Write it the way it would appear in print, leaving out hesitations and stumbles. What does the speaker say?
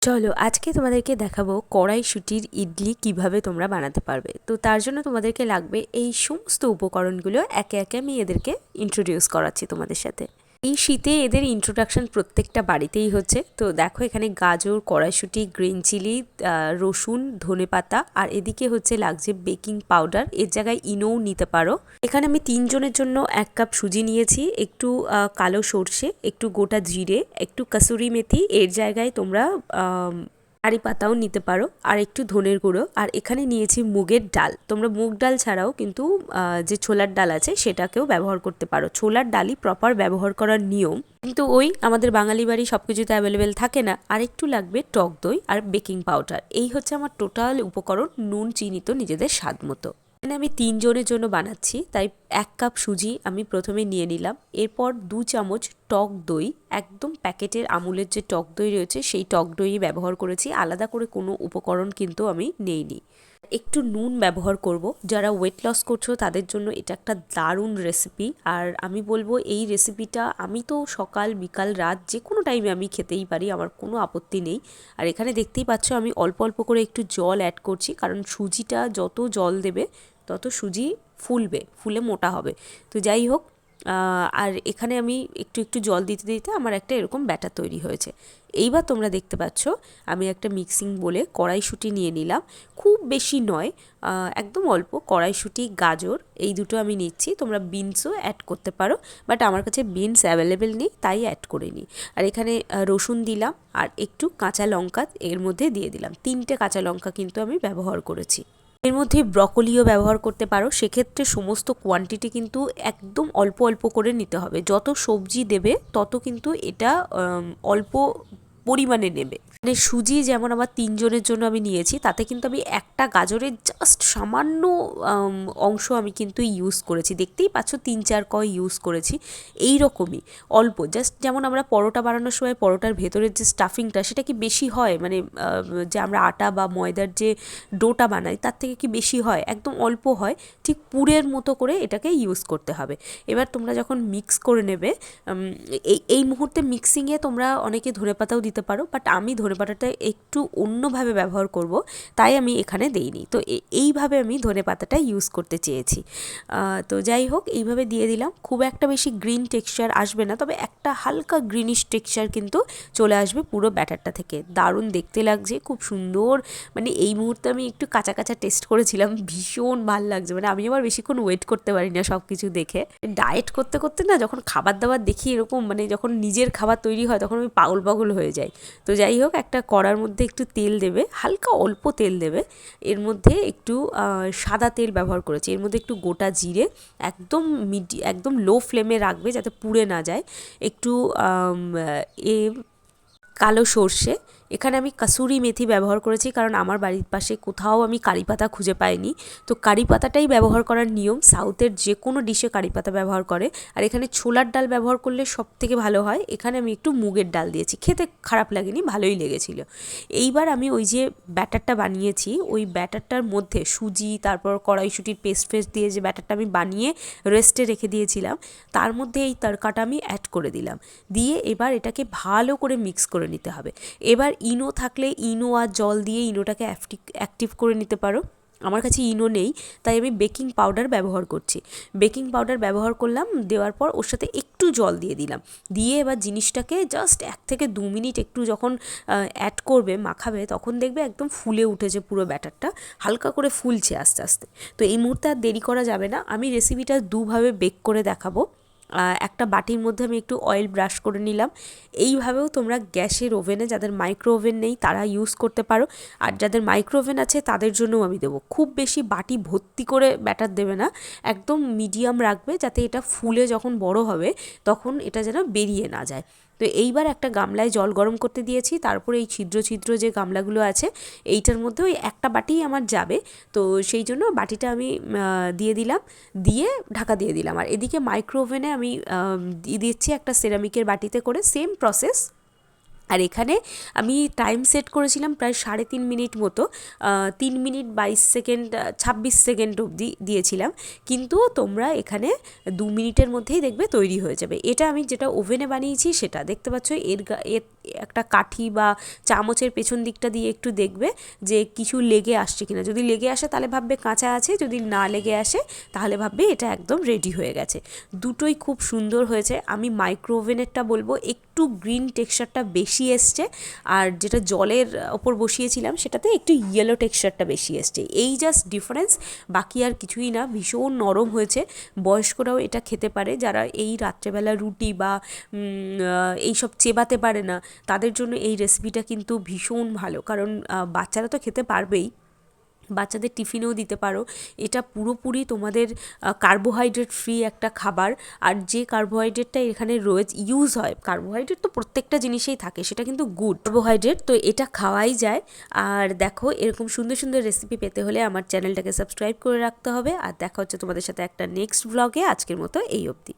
চলো আজকে তোমাদেরকে দেখাবো কড়াইশুঁটির ইডলি কিভাবে তোমরা বানাতে পারবে। তো তার জন্য তোমাদেরকে লাগবে এই সমস্ত উপকরণগুলো। একে একে আমি এদেরকে ইন্ট্রোডিউস করাচ্ছি তোমাদের সাথে। এই শীতে এদের ইন্ট্রোডাকশন প্রত্যেকটা বাড়িতেই হচ্ছে। তো দেখো এখানে গাজর, কড়াইশুঁটি, গ্রিন চিলি, রসুন, ধনেপাতা, আর এদিকে হচ্ছে লাগছে বেকিং পাউডার। এর জায়গায় ইনোও নিতে পারো। এখানে আমি 3 জনের জন্য 1 কাপ সুজি নিয়েছি, একটু কালো সর্ষে, একটু গোটা জিরে, একটু কাসুরি মেথি, এর জায়গায় তোমরা কারি পাতাও নিতে পারো, আর একটু ধনের গুঁড়ো। আর এখানে নিয়েছি মুগের ডাল। তোমরা মুগ ডাল ছাড়াও কিন্তু যে ছোলার ডাল আছে সেটাকেও ব্যবহার করতে পারো। ছোলার ডালই প্রপার ব্যবহার করার নিয়ম, কিন্তু ওই আমাদের বাঙালি বাড়ি সব কিছুতে অ্যাভেলেবেল থাকে না। আর একটু লাগবে টক দই আর বেকিং পাউডার। এই হচ্ছে আমার টোটাল উপকরণ। নুন চিনি তো নিজেদের স্বাদ মতো। এখানে আমি 3 জনের জন্য বানাচ্ছি, তাই 1 কাপ সুজি আমি প্রথমে নিয়ে নিলাম। এরপর 2 চামচ টক দই, একদম প্যাকেটের আমুলের যে টক দই রয়েছে সেই টক দই ব্যবহার করেছি। আলাদা করে কোনো উপকরণ কিন্তু আমি নেইনি। একটু নুন ব্যবহার করব। যারা ওয়েট লস করছো তাদের জন্য এটা একটা দারুণ রেসিপি। আর আমি বলবো এই রেসিপিটা আমি তো সকাল বিকাল রাত যে কোনো টাইমে আমি খেতেই পারি, আমার কোনো আপত্তি নেই। আর এখানে দেখতেই পাচ্ছ আমি অল্প অল্প করে একটু জল অ্যাড করছি, কারণ সুজিটা যত জল দেবে তত সুজি ফুলবে, ফুলে মোটা হবে। তো যাই হোক, আর এখানে আমি একটু একটু জল দিতে দিতে আমার একটা এরকম ব্যাটার তৈরি হয়েছে। এইবার তোমরা দেখতে পাচ্ছ আমি একটা মিক্সিং বলে কড়াইশুঁটি নিয়ে নিলাম। খুব বেশি নয়, একদম অল্প। কড়াইশুঁটি, গাজর এই দুটো আমি নিচ্ছি। তোমরা বিনসও অ্যাড করতে পারো, বাট আমার কাছে বিনস অ্যাভেলেবেল নেই তাই অ্যাড করিনি। আর এখানে রসুন দিলাম, আর একটু কাঁচা লঙ্কা এর মধ্যে দিয়ে দিলাম। 3টে কাঁচা লঙ্কা কিন্তু আমি ব্যবহার করেছি। এর মধ্যে ব্রকলিও ব্যবহার করতে পারো। সেক্ষেত্রে সমস্ত কোয়ান্টিটি কিন্তু একদম অল্প অল্প করে নিতে হবে। যত সবজি দেবে তত কিন্তু এটা অল্প পরিমাণে নেবে। মানে সুজি যেমন আমার 3 জনের জন্য আমি নিয়েছি, তাতে কিন্তু আমি একটা গাজরের জাস্ট সামান্য অংশ আমি কিন্তু ইউজ করেছি। দেখতেই পাচ্ছ 3-4 ক ইউজ করেছি। এই রকমই অল্প, জাস্ট যেমন আমরা পরোটা বানানোর সময় পরোটার ভেতরের যে স্টাফিংটা সেটা কি বেশি হয়, মানে যে আমরা আটা বা ময়দার যে ডোটা বানাই তার থেকে কি বেশি হয়? একদম অল্প হয়। ঠিক পুরের মতো করে এটাকে ইউজ করতে হবে। এবার তোমরা যখন মিক্স করে নেবে, এই মুহূর্তে মিক্সিংয়ে তোমরা অনেকে ধনেপাতাও দিতে পারো, বাট আমি ধনেপাতাটা একটু অন্যভাবে ব্যবহার করব, তাই আমি এখানে দেইনি। তো এইভাবে আমি ধনেপাতাটা ইউজ করতে চেয়েছি। তো যাই হোক, এইভাবে দিয়ে দিলাম। খুব একটা বেশি গ্রিন টেক্সচার আসবে না, তবে একটা হালকা গ্রিনিশ টেক্সচার কিন্তু চলে আসবে পুরো ব্যাটারটা থেকে। দারুণ দেখতে লাগছে, খুব সুন্দর। মানে এই মুহূর্তে আমি একটু কাঁচা কাঁচা টেস্ট করেছিলাম, ভীষণ ভাল লাগছে। মানে আমি আবার বেশিক্ষণ ওয়েট করতে পারি না সব কিছু দেখে। ডায়েট করতে করতে না, যখন খাবার দাবার দেখি এরকম, মানে যখন নিজের খাবার তৈরি হয় তখন আমি পাগল পাগল হয়ে যাই। তো যাই হোক, একটা কড়ার মধ্যে একটু তেল দেবে, হালকা অল্প তেল দেবে। এর মধ্যে একটু সাদা তেল ব্যবহার করেছি। এর মধ্যে একটু গোটা জিরে, একদম লো ফ্লেমে রাখবে যাতে পুড়ে না যায়। একটু এ কালো সর্ষে, এখানে আমি কাসুরি মেথি ব্যবহার করেছি, কারণ আমার বাড়ির পাশে কোথাও আমি কারি পাতা খুঁজে পাইনি। তো কারি পাতাটাই ব্যবহার করার নিয়ম, সাউথের যে কোনো ডিশে কারি পাতা ব্যবহার করে। আর এখানে ছোলার ডাল ব্যবহার করলে সব থেকে ভালো হয়। এখানে আমি একটু মুগের ডাল দিয়েছি, খেতে খারাপ লাগেনি, ভালোই লেগেছিল। এইবার আমি ওই যে ব্যাটারটা বানিয়েছি, ওই ব্যাটারটার মধ্যে সুজি, তারপর কড়াইশুঁটির পেস্ট দিয়ে যে ব্যাটারটা আমি বানিয়ে রেস্টে রেখে দিয়েছিলাম, তার মধ্যে এই তড়কাটা আমি অ্যাড করে দিলাম। দিয়ে এবার এটাকে ভালো করে মিক্স করে নিতে হবে। এবার ইনো থাকলে ইনো আর জল দিয়ে ইনোটাকে অ্যাক্টিভ করে নিতে পারো। আমার কাছে ইনো নেই, তাই আমি বেকিং পাউডার ব্যবহার করছি। বেকিং পাউডার ব্যবহার করলাম, দেওয়ার পর ওর সাথে একটু জল দিয়ে দিলাম। দিয়ে এবার জিনিসটাকে জাস্ট 1 থেকে 2 মিনিট একটু যখন অ্যাড করবে, মাখাবে, তখন দেখবে একদম ফুলে উঠেছে পুরো ব্যাটারটা, হালকা করে ফুলছে আস্তে আস্তে। তো এই মুহূর্তে আর দেরি করা যাবে না। আমি রেসিপিটা দুভাবে বেক করে দেখাবো। একটা বাটির মধ্যে আমি একটু অয়েল ব্রাশ করে নিলাম। এইভাবেও তোমরা গ্যাসের ওভেনে, যাদের মাইক্রো ওভেন নেই তারা ইউজ করতে পারো, আর যাদের মাইক্রো ওভেন আছে তাদের জন্যও আমি দেবো। খুব বেশি বাটি ভর্তি করে ব্যাটার দেবে না, একদম মিডিয়াম রাখবে, যাতে এটা ফুলে যখন বড় হবে তখন এটা যেন বেরিয়ে না যায়। তো এইবার একটা গামলায় জল গরম করতে দিয়েছি, তারপরে এই ছিদ্র ছিদ্র যে গামলাগুলো আছে এইটার মধ্যে ওই একটা বাটিই আমার যাবে। তো সেই জন্য বাটিটা আমি দিয়ে দিলাম, দিয়ে ঢাকা দিয়ে দিলাম। আর এদিকে মাইক্রো ওভেনে আমি দিয়ে দিচ্ছি একটা সেরামিকের বাটিতে করে, সেম প্রসেস। আর এখানে আমি টাইম সেট করেছিলাম প্রায় 3.5 মিনিট মতো, 3 মিনিট 22 সেকেন্ড 26 সেকেন্ড অবধি দিয়েছিলাম। কিন্তু তোমরা এখানে 2 মিনিটের মধ্যেই দেখবে তৈরি হয়ে যাবে। এটা আমি যেটা ওভেনে বানিয়েছি সেটা দেখতে পাচ্ছ, একটা কাঠি বা চামচের পেছন দিকটা দিয়ে একটু দেখবে যে কিছু লেগে আসছে কিনা। যদি লেগে আসে তাহলে ভাববে কাঁচা আছে, যদি না লেগে আসে তাহলে ভাববে এটা একদম রেডি হয়ে গেছে। দুটোই খুব সুন্দর হয়েছে। আমি মাইক্রো ওভেনেরটা বলবো একটু গ্রিন টেক্সচারটা বেশি এসছে, আর যেটা জলের ওপর বসিয়েছিলাম সেটাতে একটু ইয়েলো টেক্সচারটা বেশি এসছে, এই জাস্ট ডিফারেন্স, বাকি আর কিছুই না। ভীষণ নরম হয়েছে, বয়স্করাও এটা খেতে পারে, যারা এই রাত্রেবেলা রুটি বা এইসব চেবাতে পারে না তাদের জন্য এই রেসিপিটা কিন্তু ভীষণ ভালো, কারণ বাচ্চারা তো খেতে পারবেই, বাচ্চাদের টিফিনেও দিতে পারো। এটা পুরোপুরি তোমাদের কার্বোহাইড্রেট ফ্রি একটা খাবার, আর যে কার্বোহাইড্রেটটা এখানে রয়েছে ইউজ হয়, কার্বোহাইড্রেট তো প্রত্যেকটা জিনিসেই থাকে, সেটা কিন্তু গুড কার্বোহাইড্রেট, তো এটা খাওয়াই যায়। আর দেখো, এরকম সুন্দর সুন্দর রেসিপি পেতে হলে আমার চ্যানেলটাকে সাবস্ক্রাইব করে রাখতে হবে। আর দেখা হচ্ছে তোমাদের সাথে একটা নেক্সট ব্লগে। আজকের মতো এই অবধি।